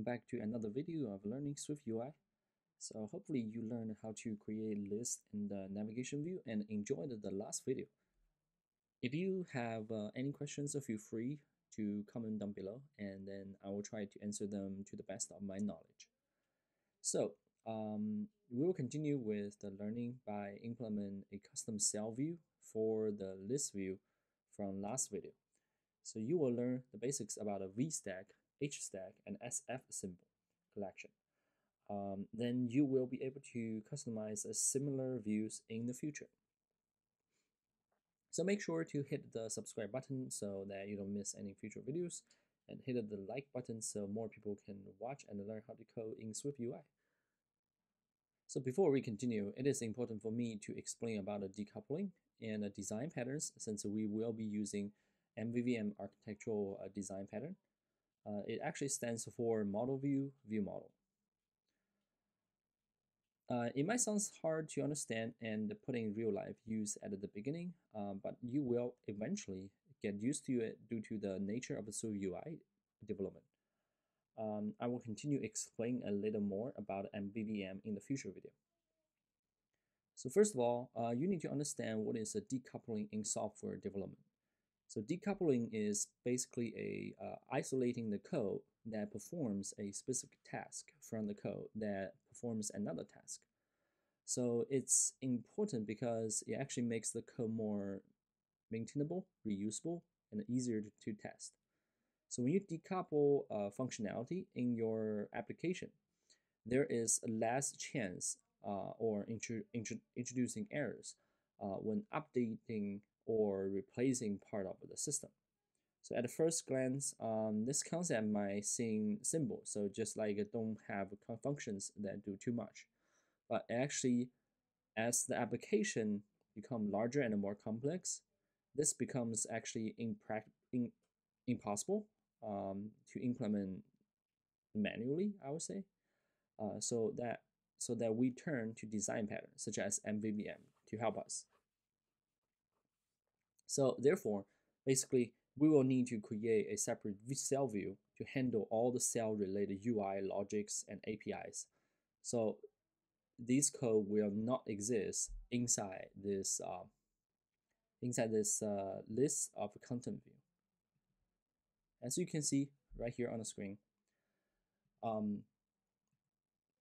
back to another video of learning SwiftUI. So hopefully you learned how to create lists in the navigation view and enjoyed the last video. If you have any questions, feel free to comment down below and then I will try to answer them to the best of my knowledge. So we will continue with the learning by implement a custom cell view for the list view from last video. So you will learn the basics about a vstack, Hstack, and SF symbol collection. Then you will be able to customize similar views in the future. So make sure to hit the subscribe button so that you don't miss any future videos, and hit the like button so more people can watch and learn how to code in SwiftUI. So before we continue, it is important for me to explain about the decoupling and the design patterns, since we will be using MVVM architectural design pattern. It actually stands for model view, view model. It might sound hard to understand and put in real life use at the beginning, but you will eventually get used to it due to the nature of the SwiftUI development. I will continue explain a little more about MVVM in the future video. So first of all, you need to understand what is a decoupling in software development. So decoupling is basically isolating the code that performs a specific task from the code that performs another task. So it's important because it actually makes the code more maintainable, reusable, and easier to test. So when you decouple functionality in your application, there is less chance or introducing errors when updating or replacing part of the system. So at the first glance, this concept might seem simple. So just like don't have functions that do too much. But actually, as the application become larger and more complex, this becomes actually impossible to implement manually, I would say. So that we turn to design patterns such as MVVM to help us. So therefore, basically, we will need to create a separate cell view to handle all the cell-related UI logics and APIs. So this code will not exist inside this list of content view. As you can see right here on the screen.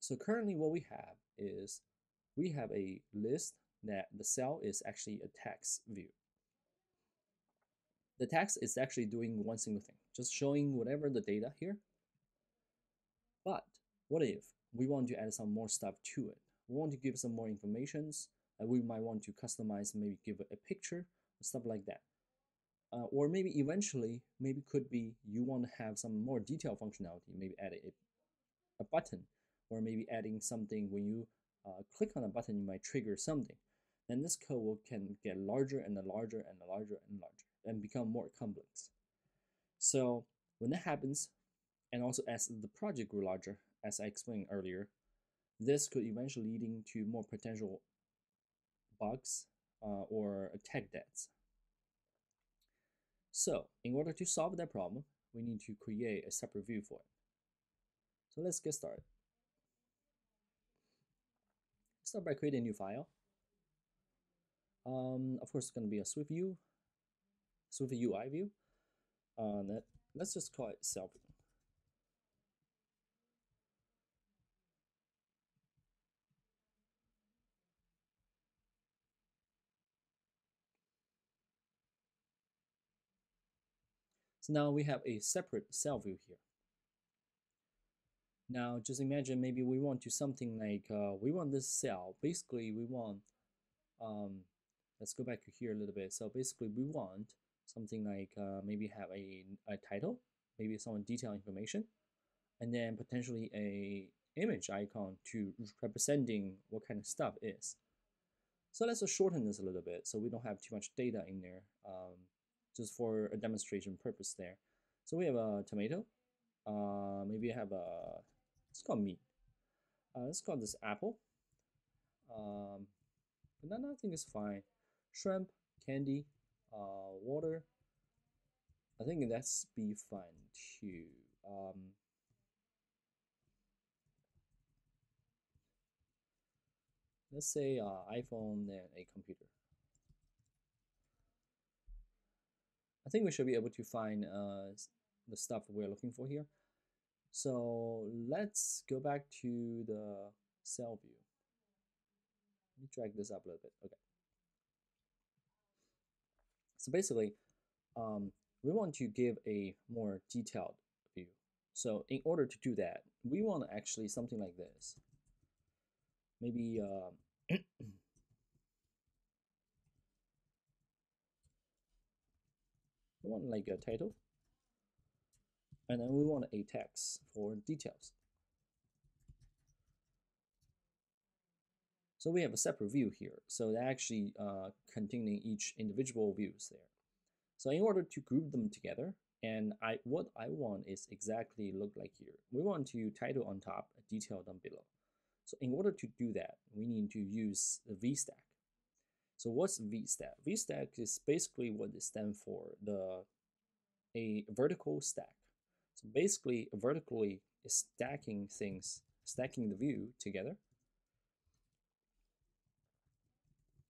So currently what we have is we have a list that the cell is actually a text view. The text is actually doing one single thing, just showing whatever the data here. But what if we want to add some more stuff to it? We want to give some more informations, and we might want to customize, maybe give it a picture, stuff like that. Or maybe eventually, maybe could be you want to have some more detailed functionality, maybe add a button, or maybe adding something when you click on a button, you might trigger something. And this code can get larger and larger and larger and larger and become more complex. So when that happens, and also as the project grew larger, as I explained earlier, this could eventually leading to more potential bugs or tech debts. So in order to solve that problem, we need to create a separate view for it. So let's get started. Start by creating a new file. Of course, it's going to be a SwiftUI view. Let's just call it self. So now we have a separate cell view here. Now just imagine maybe we want to something like we want this cell. Basically, we want let's go back to here a little bit. So basically, we want something like maybe have a title, maybe some detailed information, and then potentially a image icon to representing what kind of stuff is. So let's just shorten this a little bit so we don't have too much data in there, just for a demonstration purpose there. So we have a tomato, maybe I have a, let's call meat. Let's call this apple. Banana I think is fine. Shrimp, candy, water. I think that's be fine too. let's say iPhone and a computer. I think we should be able to find the stuff we're looking for here. So let's go back to the cell view. Let me drag this up a little bit. Okay. So basically, we want to give a more detailed view. So in order to do that, we want actually something like this. Maybe we want like a title, and then we want a text for details. So we have a separate view here. So they're actually containing each individual views there. So in order to group them together, and what I want is exactly look like here. We want to title on top, a detail down below. So in order to do that, we need to use the vstack. So what's vstack? Vstack is basically what it stands for, a vertical stack. So basically, vertically is stacking things, stacking the view together.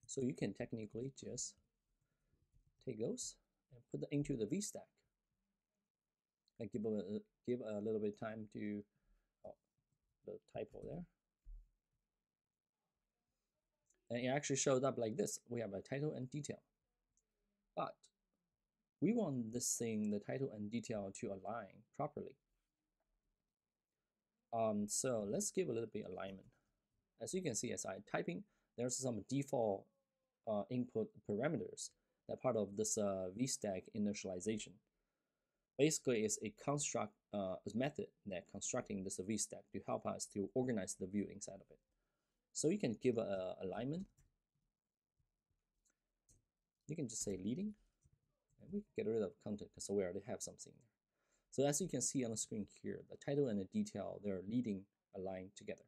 So you can technically just take those and put them into the vstack. And give a little bit of time to the typo there. And it actually showed up like this. We have a title and detail. But we want this thing, the title and detail, to align properly. So let's give a little bit alignment. As you can see, as I typing, there's some default input parameters that part of this vstack initialization. Basically, it's a construct method that constructing this vstack to help us to organize the view inside of it. So you can give a alignment. You can just say leading, and we can get rid of content because we already have something there. So as you can see on the screen here, the title and the detail, they're leading aligned together.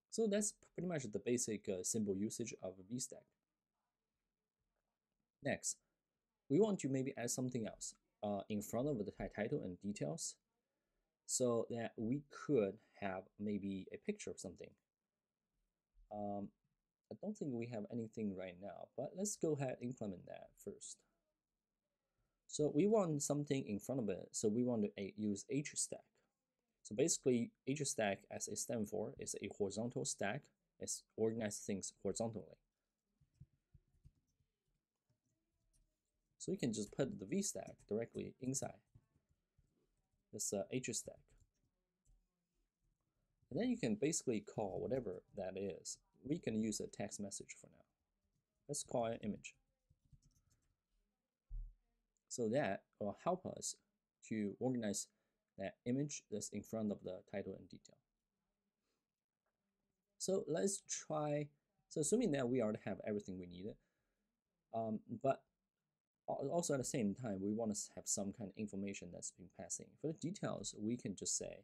So that's pretty much the basic simple usage of a vstack. Next, we want to maybe add something else in front of the title and details, so that we could have maybe a picture of something. I don't think we have anything right now, but let's go ahead and implement that first. So we want something in front of it, so we want to use Hstack. So basically, Hstack, as it stands for, is a horizontal stack. It's organized things horizontally. So you can just put the vstack directly inside this Hstack. And then you can basically call whatever that is. We can use a text message for now. Let's call it image. So that will help us to organize that image that's in front of the title and detail. So let's try, so assuming that we already have everything we needed, but also at the same time, we want to have some kind of information that's been passing. For the details, we can just say,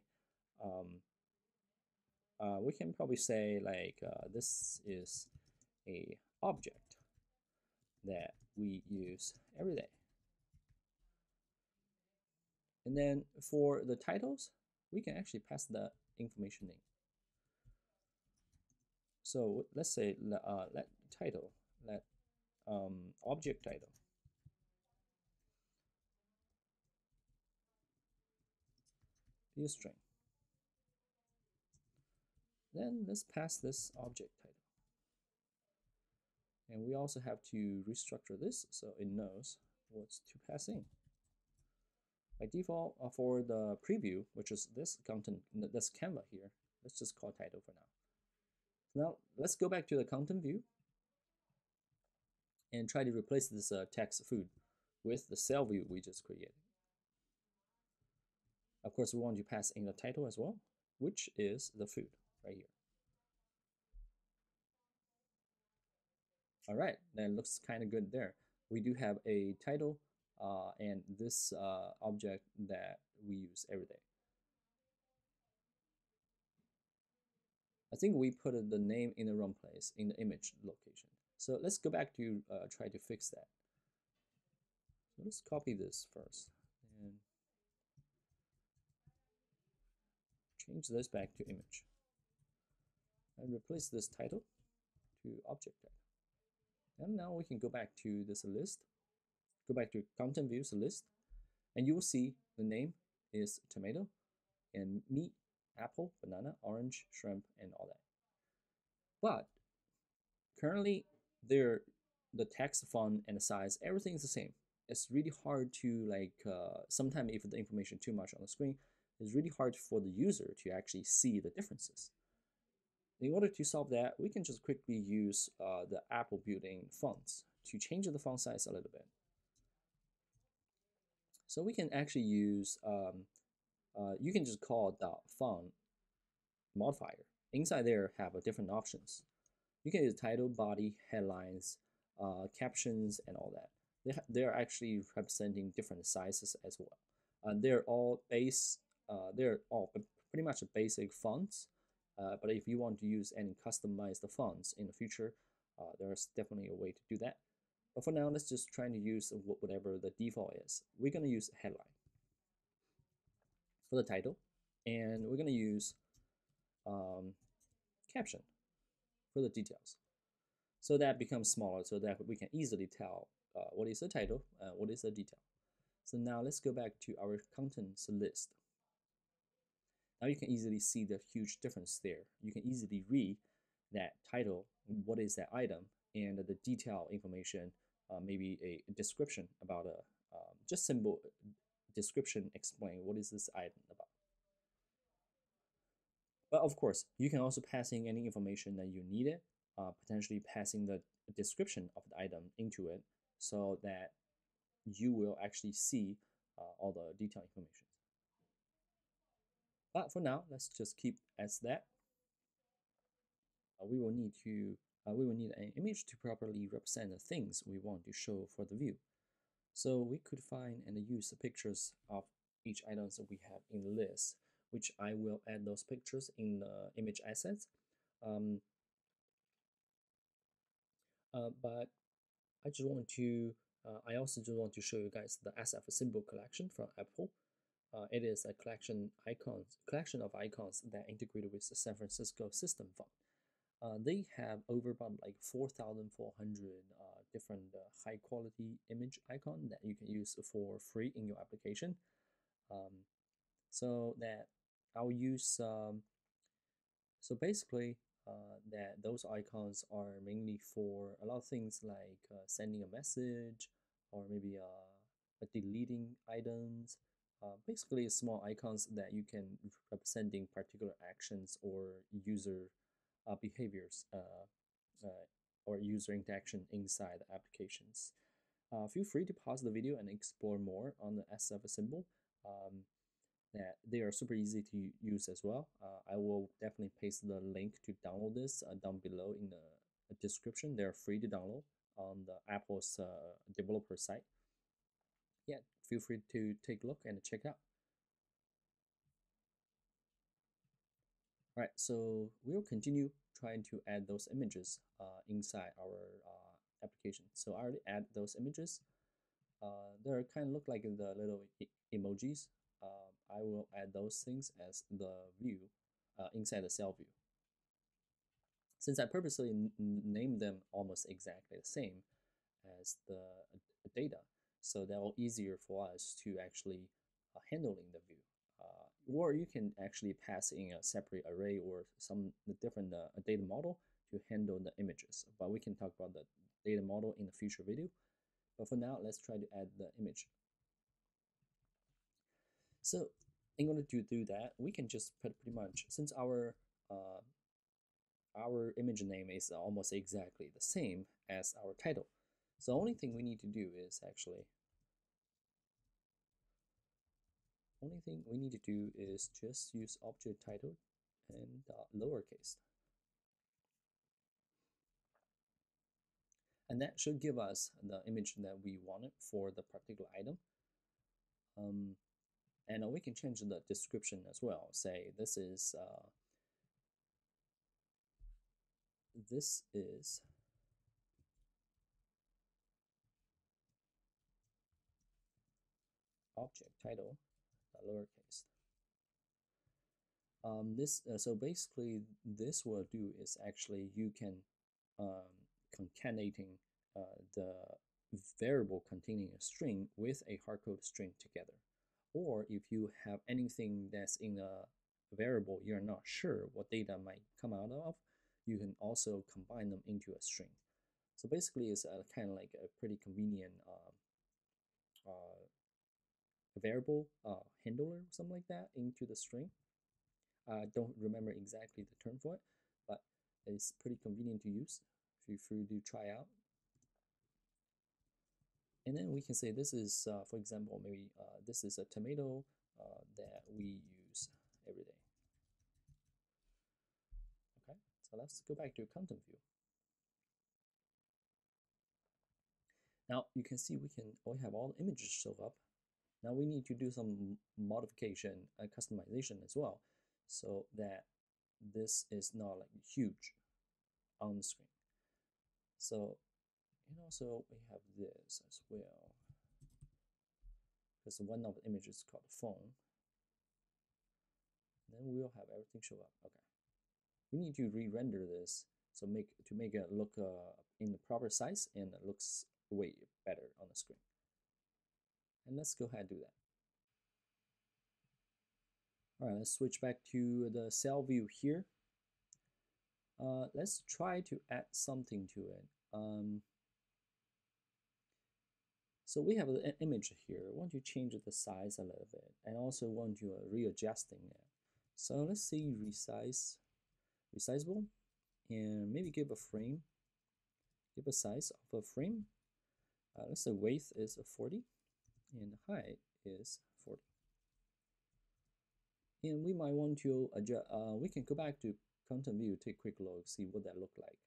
we can probably say like, this is a object that we use every day. And then for the titles, we can actually pass the information in. So let's say let title, let object title. Be a string. Then let's pass this object title. And we also have to restructure this so it knows what's to pass in. By default, for the preview, which is this content, this Canva here, let's just call title for now. Now let's go back to the content view and try to replace this text food with the cell view we just created. Of course, we want to pass in the title as well, which is the food right here. All right, that looks kind of good there. We do have a title and this object that we use every day. I think we put the name in the wrong place in the image location. So let's go back to try to fix that. So let's copy this first and change this back to image. and replace this title to object tag. And now we can go back to this list, go back to content views list, and you will see the name is tomato and meat, apple, banana, orange, shrimp, and all that. But currently, the text font and the size, everything is the same. It's really hard to sometimes if the information too much on the screen, it's really hard for the user to actually see the differences. In order to solve that, we can just quickly use the Apple built-in fonts to change the font size a little bit. So we can actually use, you can just call the font modifier. Inside there have different options. You can use title, body, headlines, captions, and all that. They're actually representing different sizes as well. They're all pretty much basic fonts. But if you want to use any customized fonts in the future, there's definitely a way to do that. But for now, let's just try to use whatever the default is. We're going to use headline for the title, and we're going to use caption for the details. So that becomes smaller so that we can easily tell what is the title, what is the detail. So now let's go back to our contents list. Now you can easily see the huge difference there. You can easily read that title, what is that item, and the detailed information, maybe a description about just simple description explain what is this item about. But of course, you can also pass in any information that you needed, potentially passing the description of the item into it so that you will actually see all the detailed information. But for now, let's just keep as that. We will need an image to properly represent the things we want to show for the view. So we could find and use the pictures of each items that we have in the list, which I will add those pictures in the image assets. But I also just want to show you guys the SF symbol collection from Apple. It is a collection of icons that integrated with the San Francisco system font. They have over about like 4,400 different high quality image icon that you can use for free in your application. So that I'll use so basically that those icons are mainly for a lot of things like sending a message or maybe deleting items. Basically small icons that you can representing particular actions or user behaviors or user interaction inside the applications. Feel free to pause the video and explore more on the SF symbol. That they are super easy to use as well. I will definitely paste the link to download this down below in the description. They're free to download on the Apple's developer site. Yeah, feel free to take a look and check out. All right, so we'll continue trying to add those images inside our application. So I already add those images. They kind of look like the little emojis. I will add those things as the view inside the cell view. Since I purposely named them almost exactly the same as the data, so that will easier for us to actually handling the view. Or you can actually pass in a separate array or some different data model to handle the images. But we can talk about the data model in a future video. But for now, let's try to add the image. So in order to do that, we can just put pretty much, since our image name is almost exactly the same as our title. So the only thing we need to do is just use object title and lowercase. And that should give us the image that we wanted for the particular item. And we can change the description as well. Say this is object title, lowercase. So basically, this will do is actually you can concatenating the variable containing a string with a hardcode string together. Or if you have anything that's in a variable you're not sure what data might come out of, you can also combine them into a string. So basically, it's kind of like a pretty convenient variable handler, something like that, into the string. I don't remember exactly the term for it, but it's pretty convenient to use. Feel free to try out. And then we can say this is, for example, maybe this is a tomato that we use every day. Okay, so let's go back to content view. Now you can see we have all the images show up. Now we need to do some modification and customization as well, so that this is not like huge on the screen. So, and also we have this as well, because one of the images is called phone. Then we'll have everything show up. Okay, we need to re-render this so to make it look in the proper size and it looks way better on the screen. And let's go ahead and do that. All right, let's switch back to the cell view here. Let's try to add something to it. So we have an image here. I want to change the size a little bit, and also want to readjusting it. So let's see resizable, and maybe give a frame, give a size of a frame. Let's say width is 40, and height is 40. And we might want to adjust. We can go back to content view, take a quick look, see what that look like.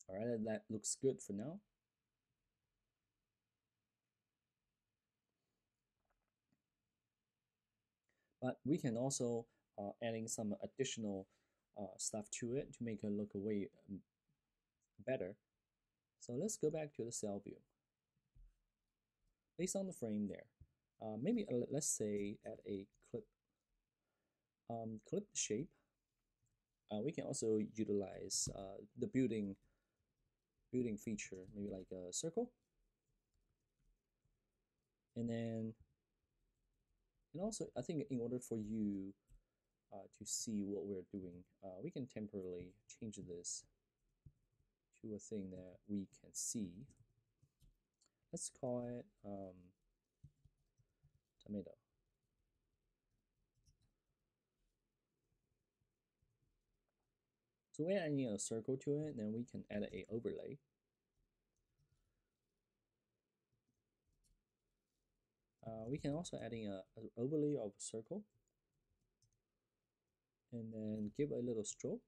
All right, that looks good for now. But we can also adding some additional stuff to it to make it look way better. So let's go back to the cell view. Based on the frame there, maybe let's say add a clip shape. We can also utilize the building feature, maybe like a circle, and also I think in order for you to see what we're doing, we can temporarily change this to a thing that we can see. Let's call it tomato. So we're adding a circle to it, then we can add a overlay. We can also add in an overlay of a circle, and then give a little stroke.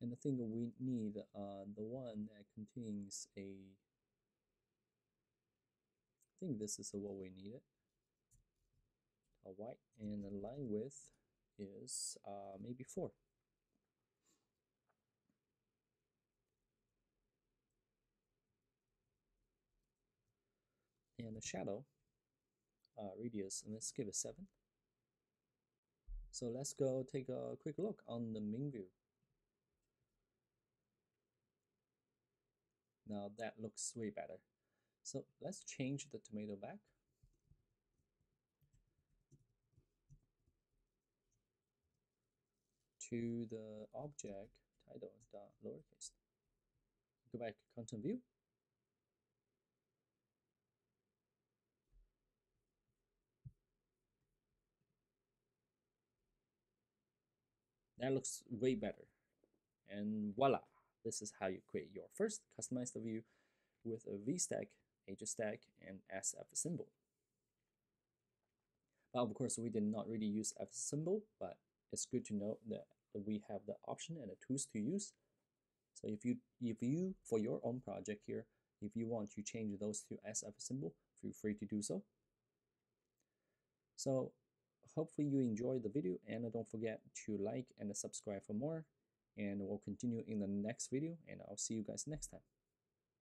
And I think we need the one that contains I think this is what we needed. A white, and the line width is maybe 4. And the shadow radius, and let's give it 7. So let's go take a quick look on the main view. Now that looks way better. So let's change the tomato back. To the object title dot lowercase. Go back to content view. That looks way better. And voila, this is how you create your first customized view with a vstack, Hstack, and SF symbol. But of course, we did not really use F symbol, but it's good to know that we have the option and the tools to use. So if you for your own project here, if you want to change those to SF symbol, feel free to do so. So hopefully you enjoyed the video, and don't forget to like and subscribe for more. and we'll continue in the next video, and I'll see you guys next time.